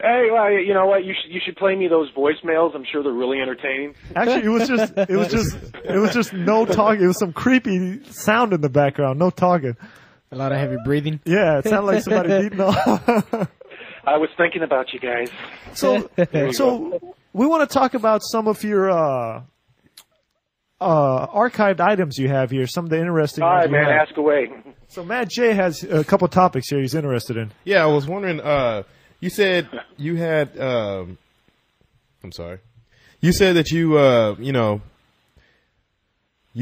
Hey, well, you know what? You should play me those voicemails. I'm sure they're really entertaining. Actually, it was just no talking. It was some creepy sound in the background. No talking. A lot of heavy breathing. Yeah, it sounded like somebody beating off. I was thinking about you guys. So we want to talk about some of your archived items you have here. Some of the interesting. All right, ones you man, have. ask away. So Matt J has a couple topics here he's interested in. Yeah, I was wondering. You said you had. I'm sorry. You said that you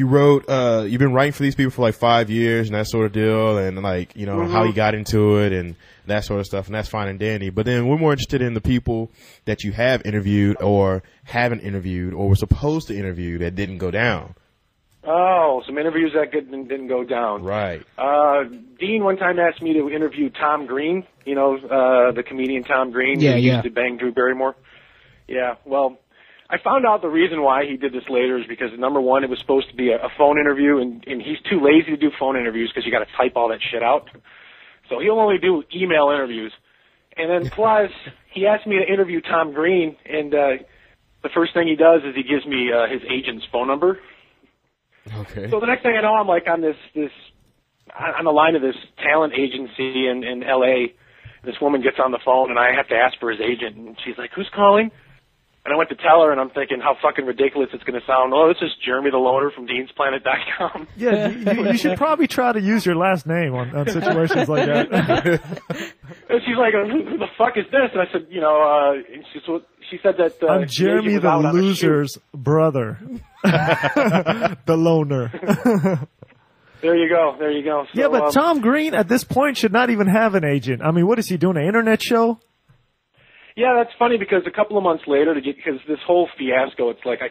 wrote. You've been writing for these people for like 5 years and that sort of deal, and like how you got into it and that sort of stuff, and that's fine and dandy. But then we're more interested in the people that you have interviewed or haven't interviewed or were supposed to interview that didn't go down. Oh, some interviews that didn't go down. Right. Dean one time asked me to interview Tom Green, the comedian Tom Green who used to bang Drew Barrymore. Yeah, well, I found out the reason why he did this later is because, number one, it was supposed to be a phone interview, and he's too lazy to do phone interviews because you got to type all that shit out. So he'll only do email interviews. And then plus, he asked me to interview Tom Green, and the first thing he does is he gives me his agent's phone number. Okay. So the next thing I know, I'm like on this on the line of this talent agency in L.A. This woman gets on the phone, and I have to ask for his agent, and she's like, "Who's calling?" And I went to tell her, and I'm thinking how fucking ridiculous it's going to sound. Oh, this is Jeremy the Loner from Dean'sPlanet.com. Yeah, you should probably try to use your last name on situations like that. And she's like, "Who the fuck is this?" And I said, and she said that I'm Jeremy the Loser's brother, the Loner. There you go. So, yeah, but Tom Green at this point should not even have an agent. I mean, what is he doing? An internet show? Yeah, that's funny because a couple of months later, because this whole fiasco, it's like I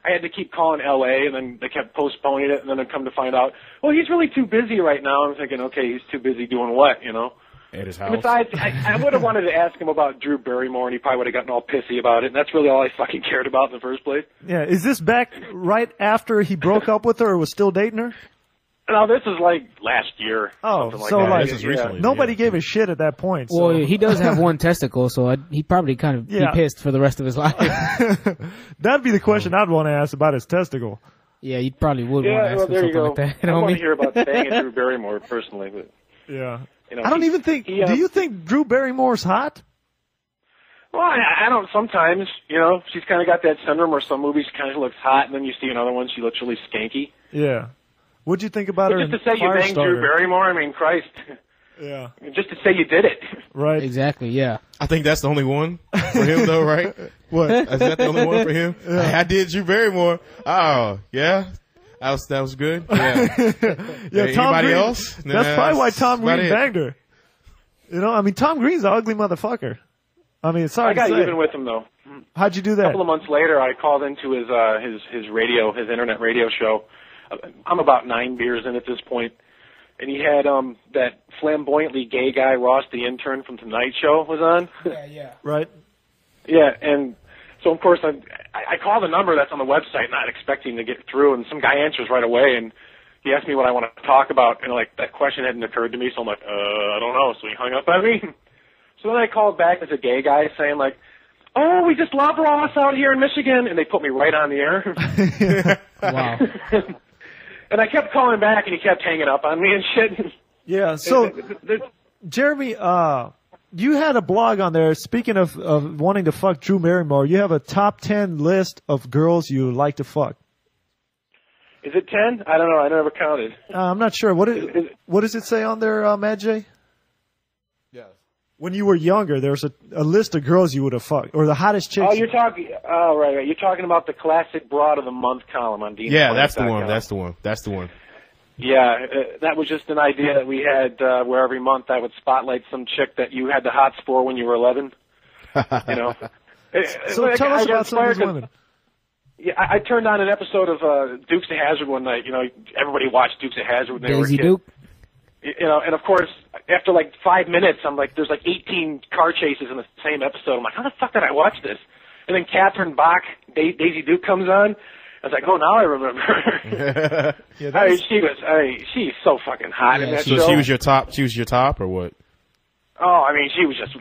had to keep calling L.A. and then they kept postponing it, and then I come to find out, well, he's really too busy right now. I'm thinking, okay, he's too busy doing what, At his house. And besides, I would have wanted to ask him about Drew Barrymore, and he probably would have gotten all pissy about it, and that's really all I fucking cared about in the first place. Yeah, is this back right after he broke up with her or was still dating her? No, this is like last year. Oh, so like this is recently. Nobody gave a shit at that point. So. Well, he does have one testicle, so he'd probably kind of be pissed for the rest of his life. That'd be the question I'd want to ask about his testicle. Yeah, you probably would want to ask him something like that. I want to hear about banging Drew Barrymore personally, but yeah, I don't even think. Do you think Drew Barrymore's hot? Well, I don't. Sometimes, she's kind of got that syndrome where some movies kind of looks hot, and then you see another one she looks really skanky. Yeah. What'd you think about her? Just to say you banged Drew Barrymore, I mean, Christ. Yeah. Just to say you did it. Right. Exactly, yeah. I think that's the only one for him, though, right? What? Is that the only one for him? Yeah. I did Drew Barrymore. Oh, yeah? That was good? Yeah. Yeah, Tom anybody Green, else? That's probably why Tom Green banged her. I mean, Tom Green's an ugly motherfucker. I mean, sorry I got to say. even with him, though. How'd you do that? A couple of months later, I called into his internet radio show. I'm about 9 beers in at this point, and he had that flamboyantly gay guy, Ross the intern from Tonight Show, was on. Yeah. Right. Yeah, and so of course I call the number that's on the website, not expecting to get through, and some guy answers right away, and he asked me what I want to talk about, and like that question hadn't occurred to me, so I'm like, I don't know. So he hung up on me. So then I called back as a gay guy saying like, "Oh, we just love Ross out here in Michigan," and they put me right on the air. Wow. And I kept calling back, and he kept hanging up on me and shit. Yeah. So, Jeremy, you had a blog on there. Speaking of wanting to fuck Drew Barrymore, you have a top 10 list of girls you like to fuck. Is it 10? I don't know. I never counted. I'm not sure. What does it say on there, Mad J? Yes. When you were younger, there was a list of girls you would have fucked, or the hottest chicks. Oh, you're talking. Oh, right. You're talking about the classic broad of the month column on Dean's. Yeah, that's the one. That's the one. Yeah, that was just an idea that we had where every month I would spotlight some chick that you had the hots for when you were 11. So tell us about some of these women. Yeah, I turned on an episode of Dukes of Hazzard one night. Everybody watched Dukes of Hazzard when they were a kid. Duke. And of course, after like 5 minutes, I'm like, there's like 18 car chases in the same episode. I'm like, how the fuck did I watch this? And then Catherine Bach, Daisy Duke comes on. I was like, oh, now I remember. She's so fucking hot in that show. So she was your top or what? Oh, I mean, she was just